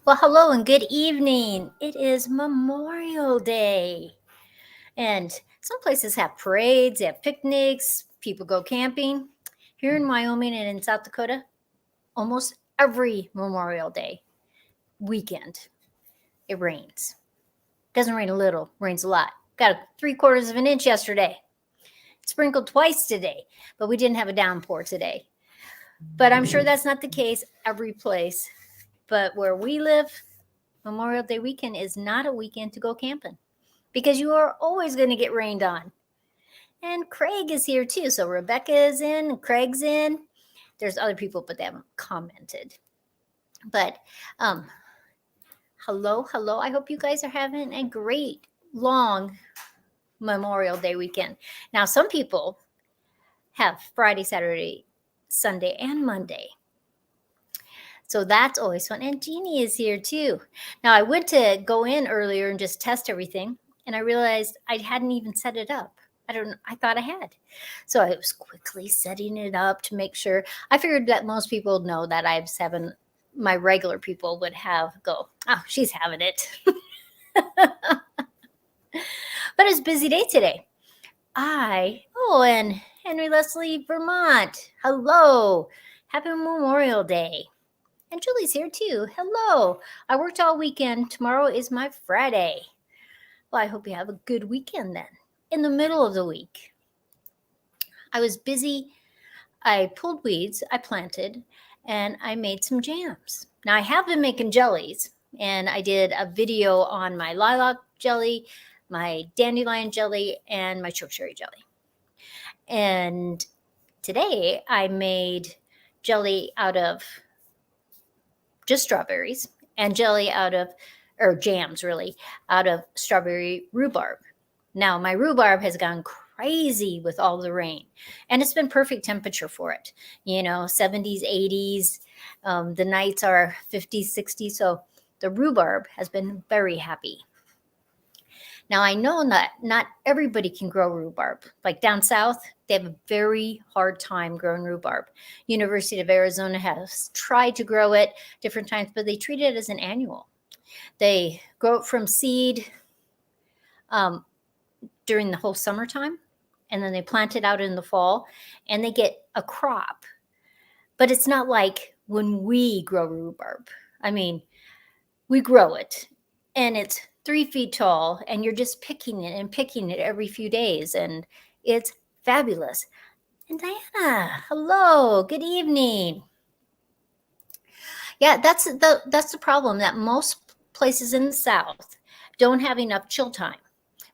Well, hello and good evening. It is Memorial Day. And some places have parades, they have picnics, people go camping. Here in Wyoming and in South Dakota, almost every Memorial Day weekend, it rains. Doesn't rain a little, rains a lot. Got 3/4 of an inch yesterday. It sprinkled twice today, but we didn't have a downpour today. But I'm sure that's not the case every place. But where we live, Memorial Day weekend is not a weekend to go camping because you are always going to get rained on. And Craig is here too. So Rebecca is in, Craig's in. There's other people, but they haven't commented. But hello. I hope you guys are having a great long Memorial Day weekend. Now, some people have Friday, Saturday, Sunday, and Monday. So that's always fun. And Jeannie is here too. Now, I went to go in earlier and just test everything, and I realized I hadn't even set it up. I thought I had. So I was quickly setting it up to make sure. I figured that most people know that I have 7. My regular people would oh, she's having it. But it's a busy day today. And Henry Leslie, Vermont. Hello. Happy Memorial Day. And Julie's here too. Hello. I worked all weekend. Tomorrow is my Friday. Well, I hope you have a good weekend then. In the middle of the week, I was busy. I pulled weeds, I planted, and I made some jams. Now, I have been making jellies, and I did a video on my lilac jelly, my dandelion jelly, and my chokecherry jelly. And today I made jelly out of just strawberries and jams really, out of strawberry rhubarb. Now, my rhubarb has gone crazy with all the rain, and it's been perfect temperature for it. 70s, 80s. The nights are 50s, 60s. So the rhubarb has been very happy. Now, I know that not everybody can grow rhubarb. Like down south, they have a very hard time growing rhubarb. University of Arizona has tried to grow it different times, but they treat it as an annual. They grow it from seed during the whole summertime, and then they plant it out in the fall, and they get a crop. But it's not like when we grow rhubarb. I mean, we grow it, and it's 3 feet tall, and you're just picking it every few days, and it's fabulous. And Diana, hello, good evening. Yeah, that's the problem, that most places in the South don't have enough chill time,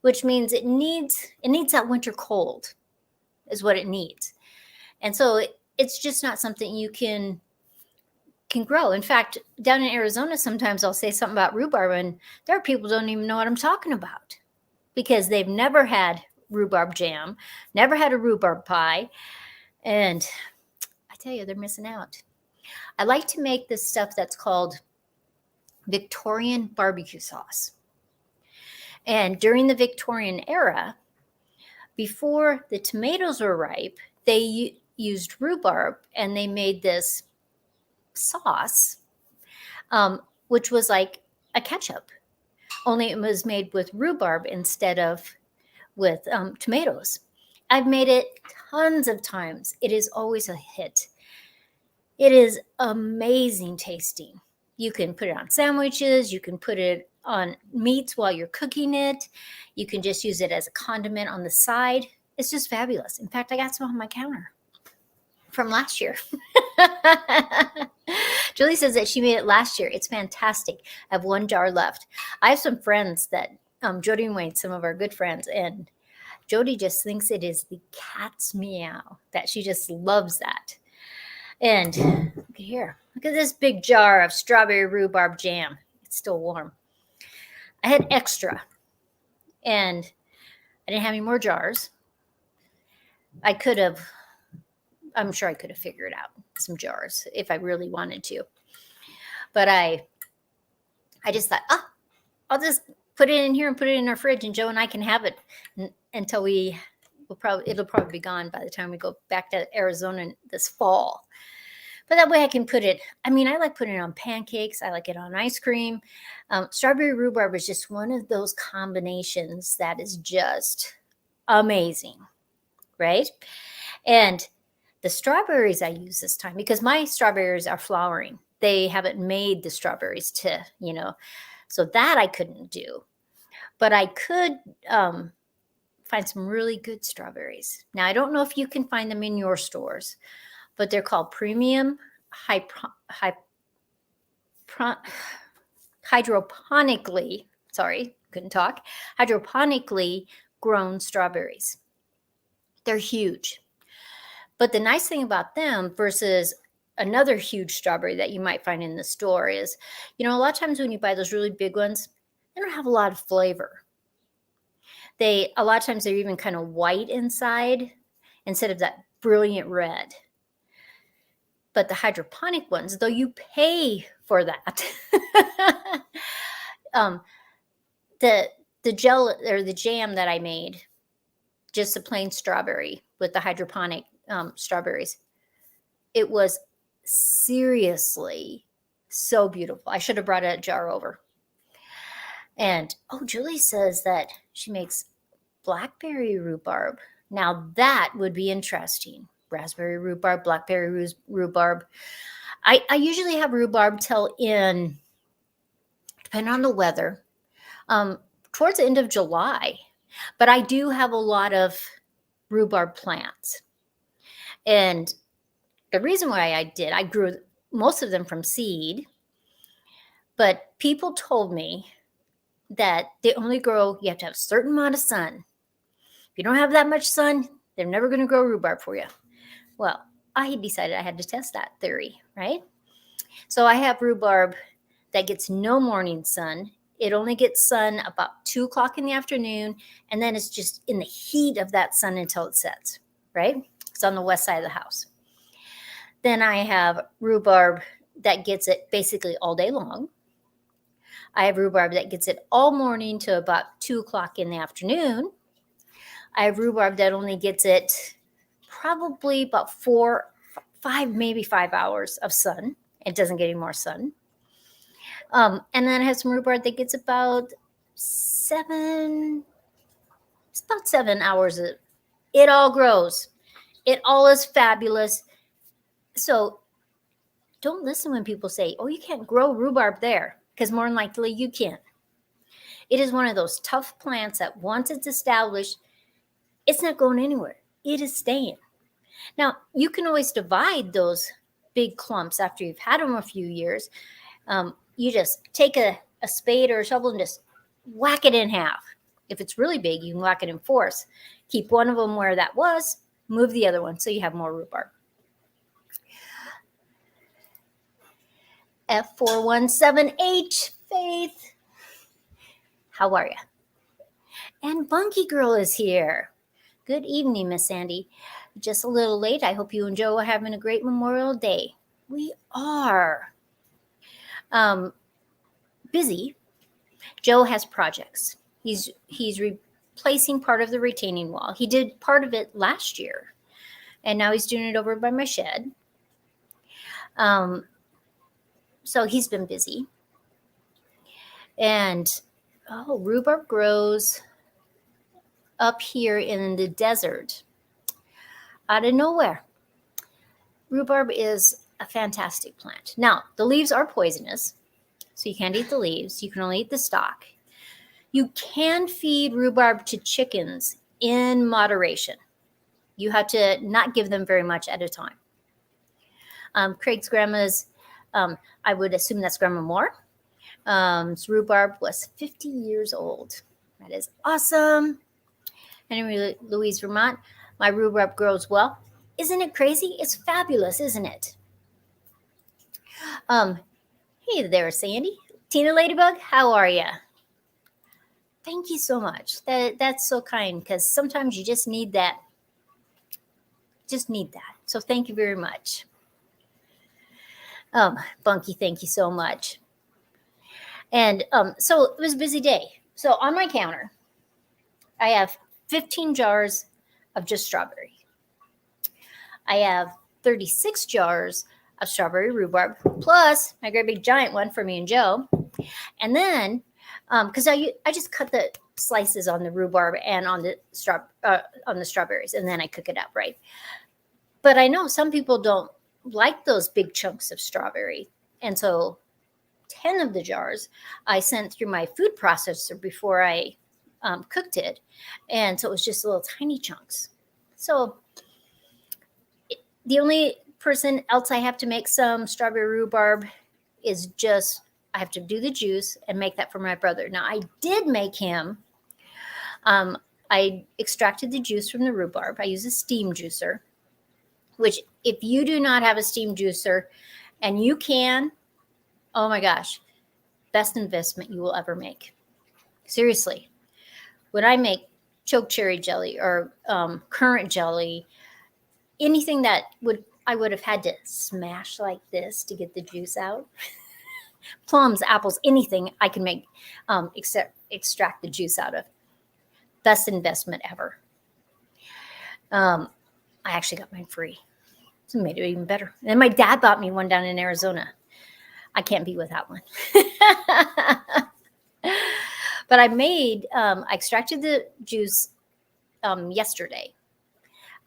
which means it needs that winter cold is what it needs. And so it's just not something you can grow. In fact, down in Arizona, sometimes I'll say something about rhubarb, and there are people who don't even know what I'm talking about because they've never had rhubarb jam, never had a rhubarb pie. And I tell you, they're missing out. I like to make this stuff that's called Victorian barbecue sauce. And during the Victorian era, before the tomatoes were ripe, they used rhubarb, and they made this sauce, which was like a ketchup, only it was made with rhubarb instead of with tomatoes. I've made it tons of times. It is always a hit. It is amazing tasting. You can put it on sandwiches. You can put it on meats while you're cooking it. You can just use it as a condiment on the side. It's just fabulous. In fact, I got some on my counter from last year. Julie says that she made it last year. It's fantastic. I have 1 jar left. I have some friends that, Jody and Wayne, some of our good friends, and Jody just thinks it is the cat's meow, that she just loves that. And look at here. Look at this big jar of strawberry rhubarb jam. It's still warm. I had extra, and I didn't have any more jars. I'm sure I could have figured out some jars if I really wanted to. But I just thought, I'll just put it in here and put it in our fridge, and Joe and I can have it until it'll probably be gone by the time we go back to Arizona this fall. But that way I can put it, I mean, I like putting it on pancakes. I like it on ice cream. Strawberry rhubarb is just one of those combinations that is just amazing, right? And the strawberries I use this time, because my strawberries are flowering. They haven't made the strawberries to, so that I couldn't do. But I could find some really good strawberries. Now, I don't know if you can find them in your stores, but they're called premium hydroponically, sorry, couldn't talk, hydroponically grown strawberries. They're huge. But the nice thing about them versus another huge strawberry that you might find in the store is, a lot of times when you buy those really big ones, they don't have a lot of flavor. A lot of times they're even kind of white inside instead of that brilliant red. But the hydroponic ones, though you pay for that, the gel or the jam that I made, just a plain strawberry with the hydroponic strawberries, it was seriously so beautiful. I should have brought a jar over. And Julie says that she makes blackberry rhubarb. Now that would be interesting. Raspberry rhubarb, blackberry rhubarb. I usually have rhubarb till in, depending on the weather, towards the end of July. But I do have a lot of rhubarb plants. And the reason why I grew most of them from seed. But people told me that they only grow, you have to have a certain amount of sun. If you don't have that much sun, they're never going to grow rhubarb for you. Well, I decided I had to test that theory, right? So I have rhubarb that gets no morning sun. It only gets sun about 2 o'clock in the afternoon, and then it's just in the heat of that sun until it sets, right? It's on the west side of the house. Then I have rhubarb that gets it basically all day long. I have rhubarb that gets it all morning to about 2 o'clock in the afternoon. I have rhubarb that only gets it probably about 5 hours of sun. It doesn't get any more sun. And then I have some rhubarb that gets about 7 hours. It all grows. It all is fabulous. So don't listen when people say, you can't grow rhubarb there, because more than likely you can. It is one of those tough plants that once it's established, it's not going anywhere. It is staying. Now, you can always divide those big clumps after you've had them a few years. You just take a spade or a shovel and just whack it in half. If it's really big, you can whack it in fours. Keep one of them where that was, move the other one so you have more rhubarb. F417H, Faith. How are you? And Bunky Girl is here. Good evening, Miss Sandy. Just a little late. I hope you and Joe are having a great Memorial Day. We are. Busy. Joe has projects. He's replacing part of the retaining wall. He did part of it last year, and now he's doing it over by my shed. So he's been busy. And rhubarb grows up here in the desert out of nowhere. Rhubarb is a fantastic plant. Now, the leaves are poisonous, so you can't eat the leaves. You can only eat the stalk. You can feed rhubarb to chickens in moderation. You have to not give them very much at a time. Craig's grandma's, I would assume that's Grandma Moore. Rhubarb was 50 years old. That is awesome. Henry Louise, Vermont. My rhubarb grows well. Isn't it crazy? It's fabulous, isn't it? Hey there, Sandy. Tina Ladybug, how are you? Thank you so much. That's so kind, because sometimes you just need that. Just need that. So thank you very much. Bunky, thank you so much. And so it was a busy day. So on my counter, I have 15 jars of just strawberry. I have 36 jars of strawberry rhubarb, plus my great big giant one for me and Joe. And then, because I just cut the slices on the rhubarb and on the strawberries, and then I cook it up, right? But I know some people don't like those big chunks of strawberry, and so 10 of the jars I sent through my food processor before I cooked it, and so it was just little tiny chunks. So the only person else I have to make some strawberry rhubarb is just I have to do the juice and make that for my brother. Now I did make him. I extracted the juice from the rhubarb. I use a steam juicer, which if you do not have a steam juicer and you can, oh my gosh, best investment you will ever make. Seriously. When I make chokecherry jelly or currant jelly, anything that I would have had to smash like this to get the juice out. Plums, apples, anything I can make, extract the juice out of. Best investment ever. I actually got mine free. So it made it even better. And then my dad bought me one down in Arizona. I can't be without one. But I extracted the juice yesterday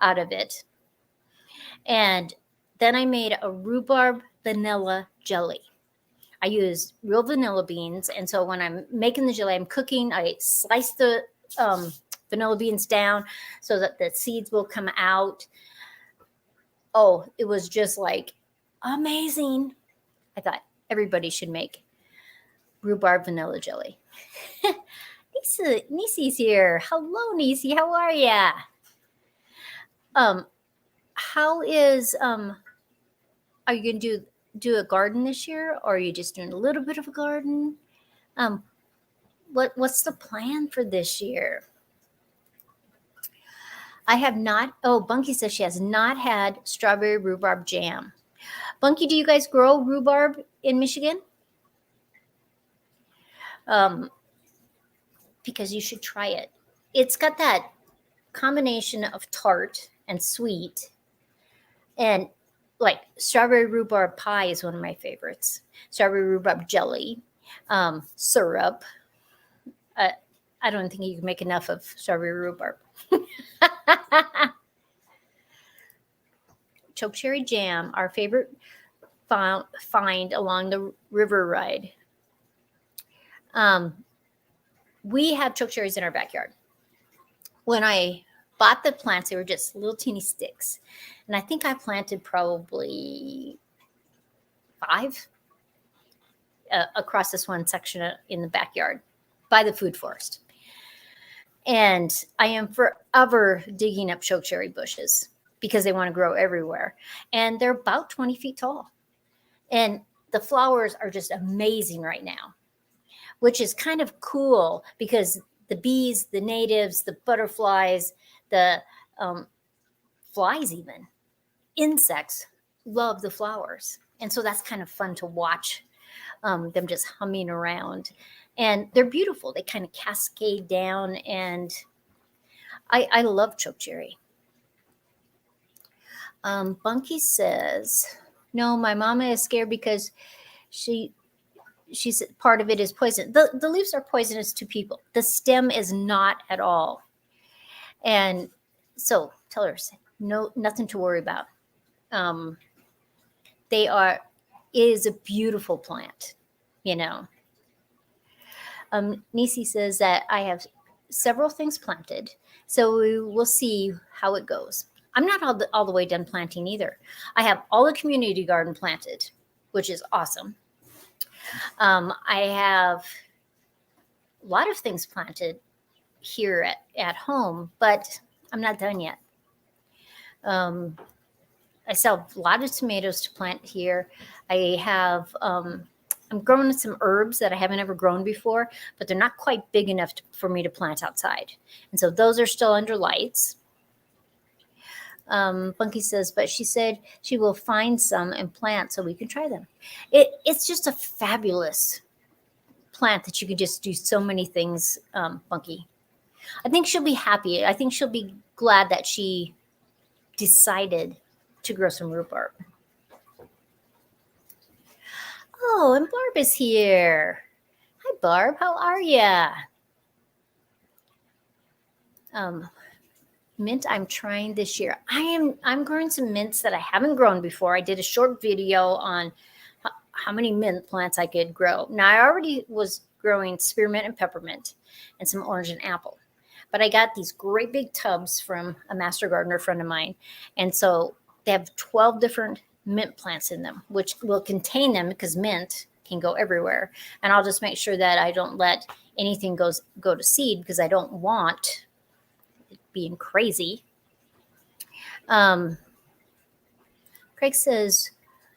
out of it. And then I made a rhubarb vanilla jelly. I use real vanilla beans. And so when I'm making the jelly, I'm cooking, I slice the vanilla beans down so that the seeds will come out. Oh, it was just like amazing. I thought everybody should make rhubarb vanilla jelly. Nisi's here. Hello, Nisi. How are ya? How is are you gonna do a garden this year, or are you just doing a little bit of a garden? What's the plan for this year? I have not. Oh, Bunky says she has not had strawberry rhubarb jam. Bunky, do you guys grow rhubarb in Michigan? Because you should try it. It's got that combination of tart and sweet, and like strawberry rhubarb pie is one of my favorites. Strawberry rhubarb jelly, syrup. I don't think you can make enough of strawberry rhubarb. Chokecherry jam, our favorite find along the river ride. We have chokecherries in our backyard. When I bought the plants, they were just little teeny sticks. And I think I planted probably 5 across this one section in the backyard by the food forest. And I am forever digging up chokecherry bushes because they want to grow everywhere. And they're about 20 feet tall. And the flowers are just amazing right now, which is kind of cool because the bees, the natives, the butterflies, the flies, even insects love the flowers. And so that's kind of fun to watch them just humming around. And they're beautiful. They kind of cascade down, and I love chokecherry. Bunky says, no, my mama is scared because she's part of it is poison. The leaves are poisonous to people. The stem is not at all. And so tell her, nothing to worry about. It is a beautiful plant, you know. Nisi says that I have several things planted, so we will see how it goes. I'm not all the way done planting either. I have all the community garden planted, which is awesome. I have a lot of things planted here at home, but I'm not done yet. I still have a lot of tomatoes to plant here. I have I'm growing some herbs that I haven't ever grown before, but they're not quite big enough for me to plant outside. And so those are still under lights. Bunky says, but she said she will find some and plant so we can try them. It's just a fabulous plant that you can just do so many things, Bunky. I think she'll be happy. I think she'll be glad that she decided to grow some rhubarb. Barb is here. Hi, Barb. How are ya? Mint I'm trying this year. I'm growing some mints that I haven't grown before. I did a short video on how many mint plants I could grow. Now I already was growing spearmint and peppermint and some orange and apple. But I got these great big tubs from a master gardener friend of mine. And so they have 12 different mint plants in them, which will contain them because mint can go everywhere. And I'll just make sure that I don't let anything go to seed because I don't want it being crazy. Craig says,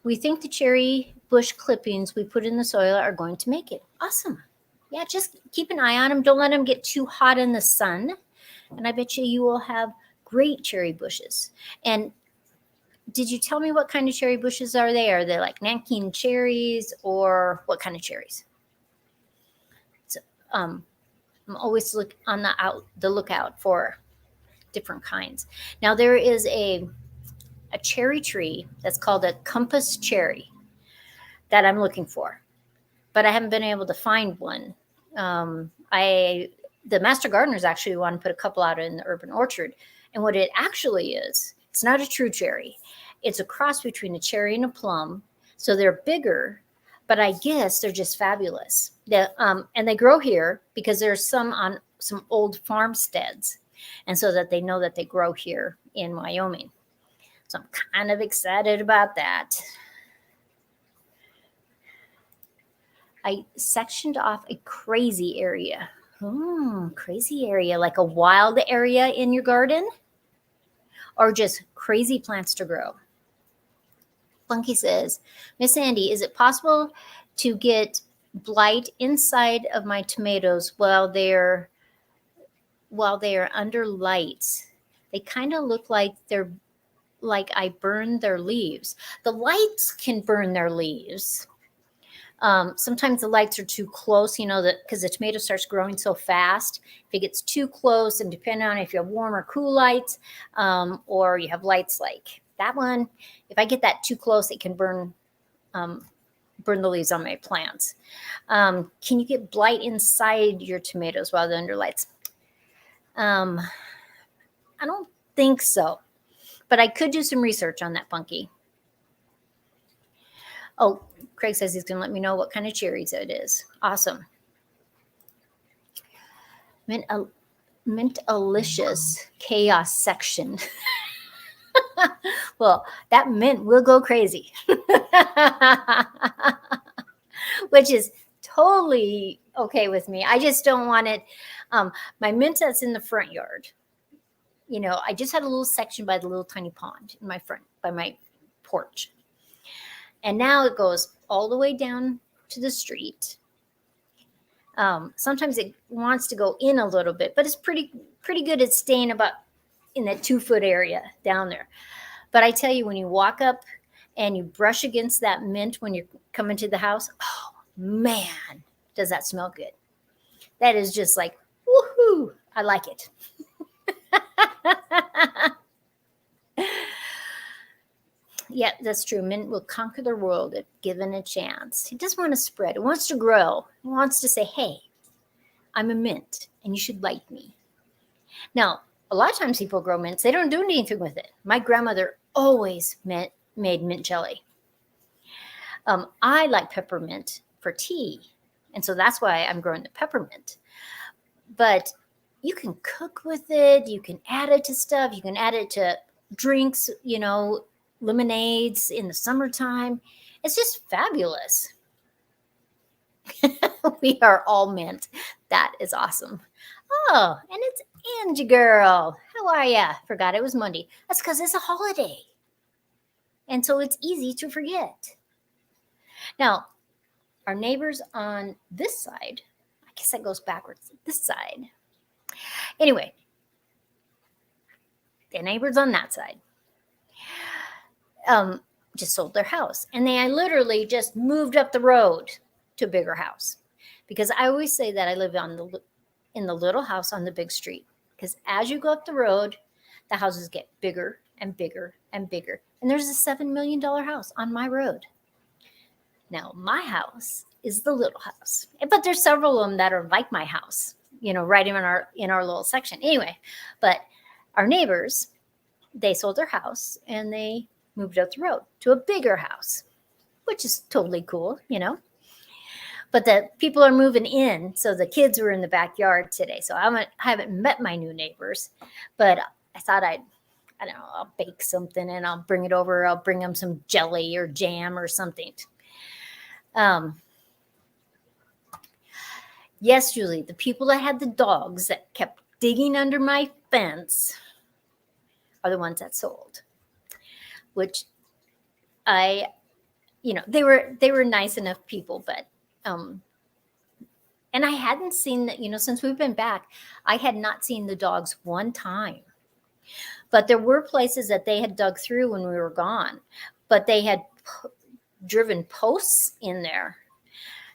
we think the cherry bush clippings we put in the soil are going to make it. Awesome. Yeah, just keep an eye on them. Don't let them get too hot in the sun. And I bet you will have great cherry bushes. And did you tell me what kind of cherry bushes are they? Are they like Nanking cherries or what kind of cherries? So, I'm always on the lookout for different kinds. Now there is a cherry tree that's called a compass cherry that I'm looking for, but I haven't been able to find one. The master gardeners actually want to put a couple out in the urban orchard. And what it actually is, it's not a true cherry. It's a cross between a cherry and a plum. So they're bigger, but I guess they're just fabulous. And they grow here because there's some on some old farmsteads. And so that they know that they grow here in Wyoming. So I'm kind of excited about that. I sectioned off a crazy area. Crazy area, like a wild area in your garden? Or just crazy plants to grow? Funky says, Miss Andy, is it possible to get blight inside of my tomatoes while they're under lights? They kind of look like I burned their leaves. The lights can burn their leaves. Sometimes the lights are too close, because the tomato starts growing so fast. If it gets too close, and depending on if you have warm or cool lights, or you have lights like that one, if I get that too close, it can burn the leaves on my plants. Can you get blight inside your tomatoes while they're under lights? I don't think so, but I could do some research on that, Funky. Oh, Craig says he's going to let me know what kind of cherries it is. Awesome. Mint-alicious chaos section. Well, that mint will go crazy. Which is totally okay with me. I just don't want it. My mint that's in the front yard. I just had a little section by the little tiny pond in my front, by my porch. And now it goes all the way down to the street. Sometimes it wants to go in a little bit, but it's pretty good at staying about in that 2-foot area down there. But I tell you, when you walk up and you brush against that mint when you're coming to the house, oh man, does that smell good. That is just like, woohoo, I like it. Yeah, that's true. Mint will conquer the world if given a chance. It doesn't want to spread. It wants to grow. It wants to say, hey, I'm a mint and you should like me. Now, a lot of times people grow mints. They don't do anything with it. My grandmother always made mint jelly. I like peppermint for tea. And so that's why I'm growing the peppermint. But you can cook with it. You can add it to stuff. You can add it to drinks, lemonades in the summertime. It's just fabulous. We are all mint. That is awesome. Oh, and it's Angie girl. How are ya? Forgot it was Monday. That's because it's a holiday. And so it's easy to forget. Now, our neighbors on this side, I guess that goes backwards, this side. Anyway, the neighbors on that side just sold their house. And I literally just moved up the road to a bigger house. Because I always say that I live in the little house on the big street. Because as you go up the road, the houses get bigger and bigger and bigger. And there's a $7 million house on my road. Now, my house is the little house, but there's several of them that are like my house, right in our little section. Anyway, but our neighbors, they sold their house and they moved up the road to a bigger house, which is totally cool, But the people are moving in, so the kids were in the backyard today. So I haven't met my new neighbors, but I thought I don't know, I'll bake something and I'll bring it over. I'll bring them some jelly or jam or something. Yes, Julie, the people that had the dogs that kept digging under my fence are the ones that sold, which they were nice enough people, but and I hadn't seen that, since we've been back, I had not seen the dogs one time. But there were places that they had dug through when we were gone, but they had driven posts in there.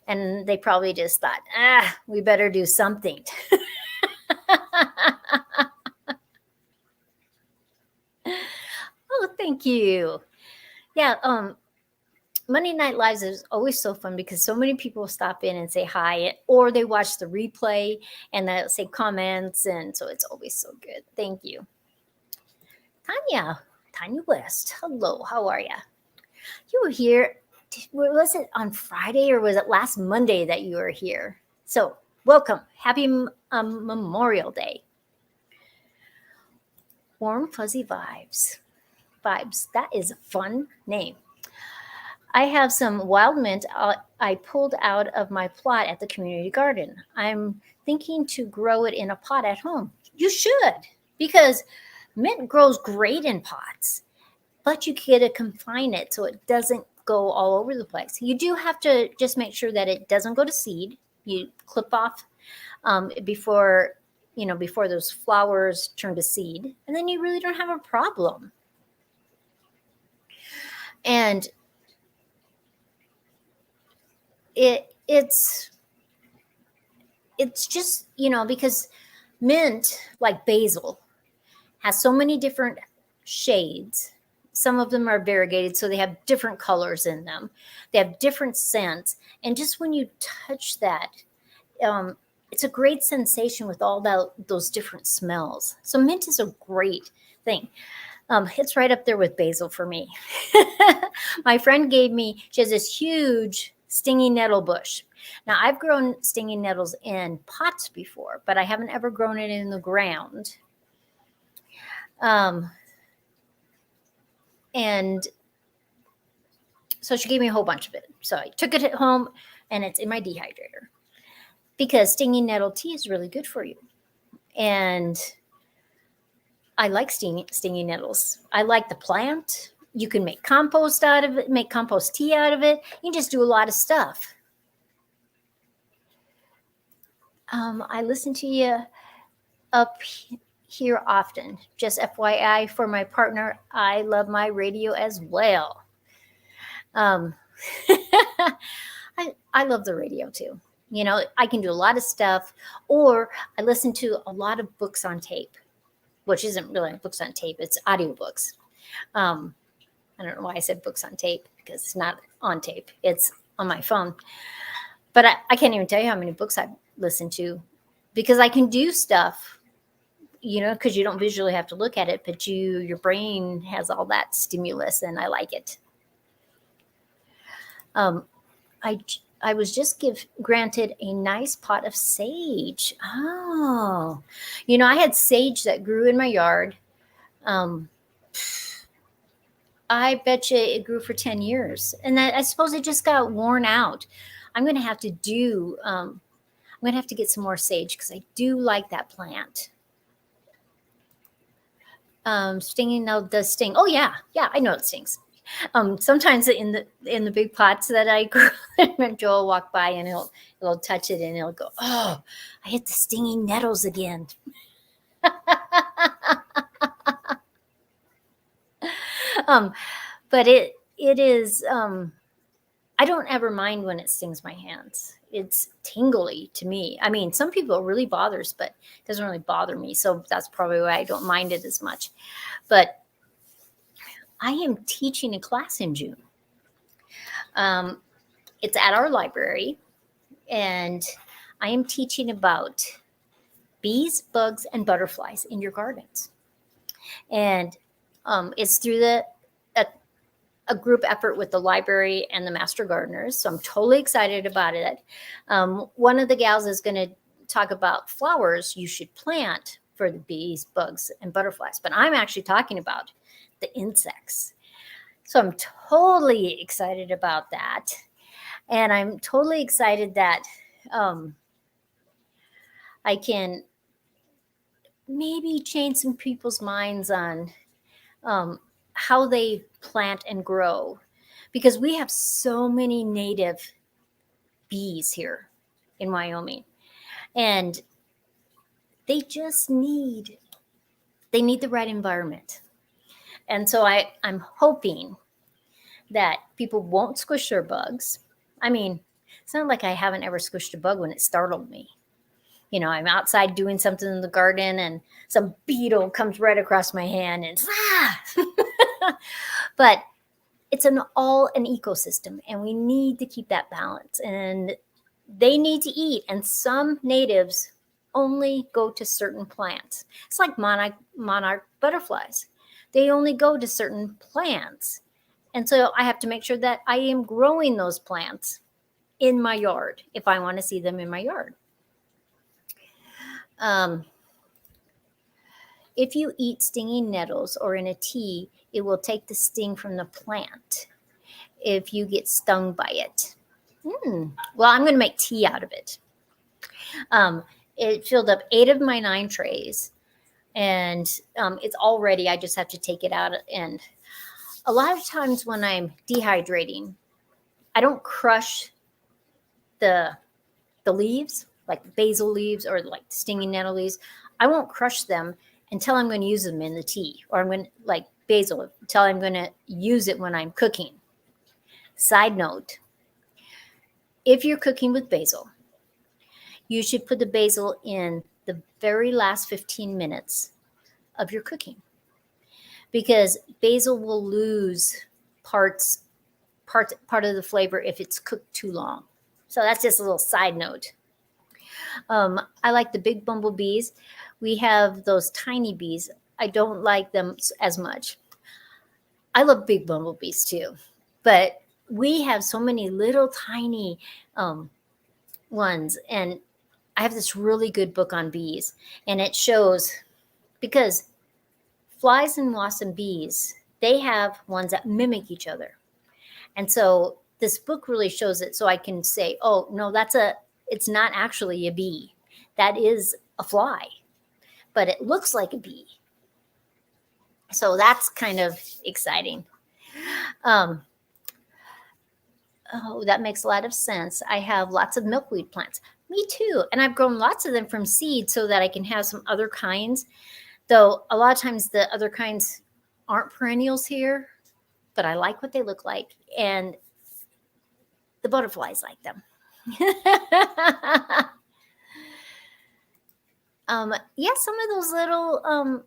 And they probably just thought, we better do something. Oh, thank you. Yeah, Monday Night Lives is always so fun because so many people stop in and say hi, or they watch the replay and they'll say comments. And so it's always so good. Thank you. Tanya West. Hello, how are you? You were here. Was it on Friday or was it last Monday that you were here? So welcome. Happy Memorial Day. Warm Fuzzy Vibes. That is a fun name. I have some wild mint I pulled out of my plot at the community garden. I'm thinking to grow it in a pot at home. You should, because mint grows great in pots, but you get to confine it so it doesn't go all over the place. You do have to just make sure that it doesn't go to seed. You clip off before those flowers turn to seed, and then you really don't have a problem. And it's just, because mint, like basil, has so many different shades. Some of them are variegated, so they have different colors in them. They have different scents. And just when you touch that, it's a great sensation with all those different smells. So mint is a great thing. It's right up there with basil for me. My friend she has this huge stinging nettle bush. Now, I've grown stinging nettles in pots before, but I haven't ever grown it in the ground. And so she gave me a whole bunch of it. So I took it home and it's in my dehydrator because stinging nettle tea is really good for you. And I like stinging nettles. I like the plant. You can make compost out of it, make compost tea out of it. You can just do a lot of stuff. I listen to you up here often. Just FYI for my partner, I love my radio as well. I love the radio too. I can do a lot of stuff, or I listen to a lot of books on tape, which isn't really books on tape. It's audiobooks. I don't know why I said books on tape because it's not on tape. It's on my phone. But I can't even tell you how many books I've listened to because I can do stuff, because you don't visually have to look at it, but your brain has all that stimulus and I like it. I was just granted a nice pot of sage. Oh, I had sage that grew in my yard. I bet you it grew for 10 years. And I suppose it just got worn out. I'm going to have to get some more sage because I do like that plant. Stinging now does sting. Oh yeah, I know it stings. Sometimes in the big pots that I grow, Joel will walk by and he'll touch it and he'll go, "Oh, I hit the stinging nettles again." But it is. I don't ever mind when it stings my hands. It's tingly to me. I mean, some people it really bothers, but it doesn't really bother me. So that's probably why I don't mind it as much. But I am teaching a class in June. It's at our library, and I am teaching about bees, bugs, and butterflies in your gardens. And it's through a group effort with the library and the master gardeners. So I'm totally excited about it. One of the gals is going to talk about flowers you should plant for the bees, bugs, and butterflies. But I'm actually talking about the insects. So I'm totally excited about that. And I'm totally excited that I can maybe change some people's minds on how they plant and grow, because we have so many native bees here in Wyoming, and they just need the right environment. And so I'm hoping that people won't squish their bugs. I mean, it's not like I haven't ever squished a bug when it startled me. You know, I'm outside doing something in the garden and some beetle comes right across my hand and but it's all an ecosystem, and we need to keep that balance, and they need to eat. And some natives only go to certain plants. It's like monarch butterflies. They only go to certain plants. And so I have to make sure that I am growing those plants in my yard if I want to see them in my yard. If you eat stinging nettles or in a tea, it will take the sting from the plant if you get stung by it. Well, I'm going to make tea out of it. It filled up 8 of my 9 trays, and it's all ready. I just have to take it out. And a lot of times when I'm dehydrating, I don't crush the leaves, like basil leaves or like stinging nettle leaves. I won't crush them until I'm going to use them in the tea, or I'm going to, like basil, until I'm going to use it when I'm cooking. Side note, if you're cooking with basil, you should put the basil in the very last 15 minutes of your cooking, because basil will lose part of the flavor if it's cooked too long. So that's just a little side note. I like the big bumblebees. We have those tiny bees. I don't like them as much. I love big bumblebees too, but we have so many little tiny ones. And I have this really good book on bees, and it shows, because flies and wasps and bees, they have ones that mimic each other. And so this book really shows it, so I can say, oh, no, it's not actually a bee. That is a fly, but it looks like a bee. So that's kind of exciting. Oh, that makes a lot of sense. I have lots of milkweed plants. Me too. And I've grown lots of them from seed so that I can have some other kinds. Though a lot of times the other kinds aren't perennials here, but I like what they look like. And the butterflies like them. Yeah, some of those little,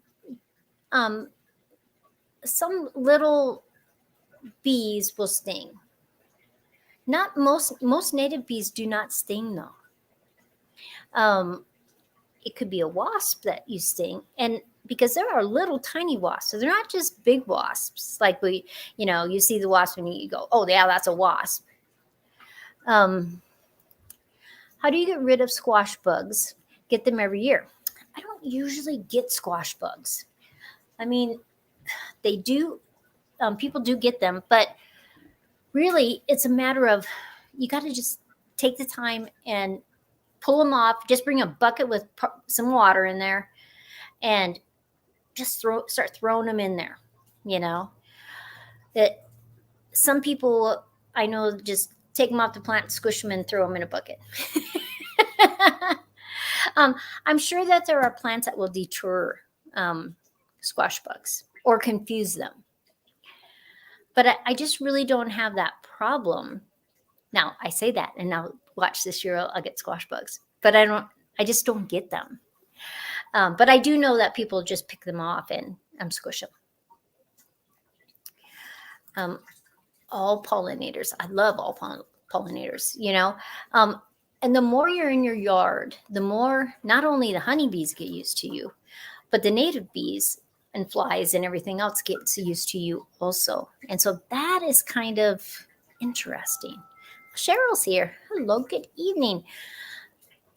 some little bees will sting. Not most native bees do not sting though. It could be a wasp that you sting, and because there are little tiny wasps, so they're not just big wasps like you see the wasp and you go, oh yeah, that's a wasp. How do you get rid of squash bugs? Get them every year. I don't usually get squash bugs. I mean, they do. People do get them, but really, it's a matter of you got to just take the time and pull them off. Just bring a bucket with some water in there, and just start throwing them in there. That some people I know just take them off the plant, squish them, and throw them in a bucket. I'm sure that there are plants that will deter squash bugs or confuse them. But I just really don't have that problem. Now, I say that, and now watch this year, I'll get squash bugs. But I just don't get them. But I do know that people just pick them off and squish them. All pollinators. I love all pollinators, you know. And the more you're in your yard, the more not only the honeybees get used to you, but the native bees and flies and everything else gets used to you also. And so that is kind of interesting. Cheryl's here. Hello, good evening.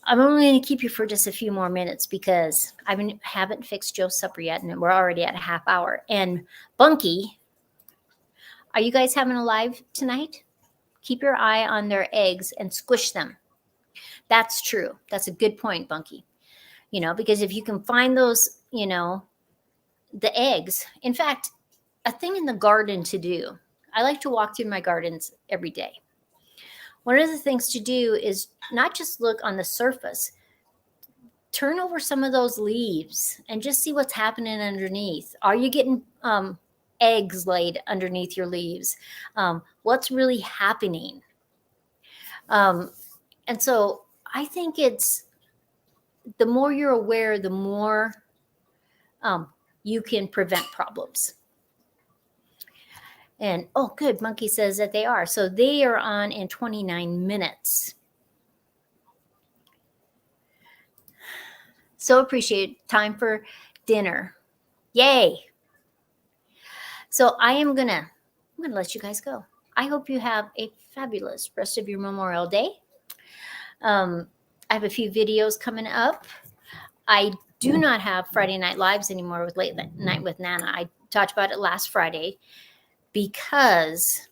I'm only going to keep you for just a few more minutes because I haven't fixed Joe's supper yet, and we're already at a half hour. And Bunky, are you guys having a live tonight? Keep your eye on their eggs and squish them. That's true. That's a good point, Bunky. You know, because if you can find those, you know, the eggs. In fact, a thing in the garden to do. I like to walk through my gardens every day. One of the things to do is not just look on the surface, turn over some of those leaves and just see what's happening underneath. Are you getting eggs laid underneath your leaves? What's really happening? And so I think it's the more you're aware, the more you can prevent problems. And oh, good. Monkey says that they are. So they are on in 29 minutes. So appreciate time for dinner. Yay. So I'm gonna let you guys go. I hope you have a fabulous rest of your Memorial Day. I have a few videos coming up. I do not have Friday Night Lives anymore with Late Night with Nana. I talked about it last Friday because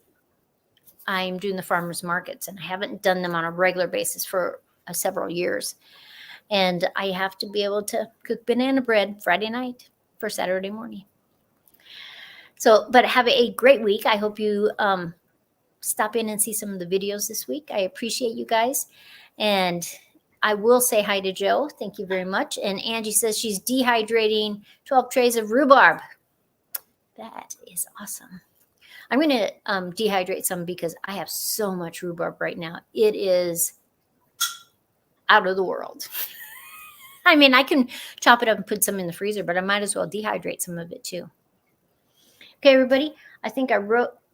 I'm doing the farmers markets and I haven't done them on a regular basis for several years. And I have to be able to cook banana bread Friday night for Saturday morning. So, but have a great week. I hope you stop in and see some of the videos this week. I appreciate you guys. And I will say hi to Joe. Thank you very much. And Angie says she's dehydrating 12 trays of rhubarb. That is awesome. I'm going to dehydrate some because I have so much rhubarb right now. It is out of the world. I mean, I can chop it up and put some in the freezer, but I might as well dehydrate some of it too. Okay, everybody. I think I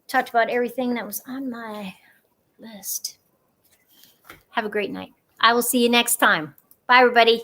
talked about everything that was on my list. Have a great night. I will see you next time. Bye, everybody.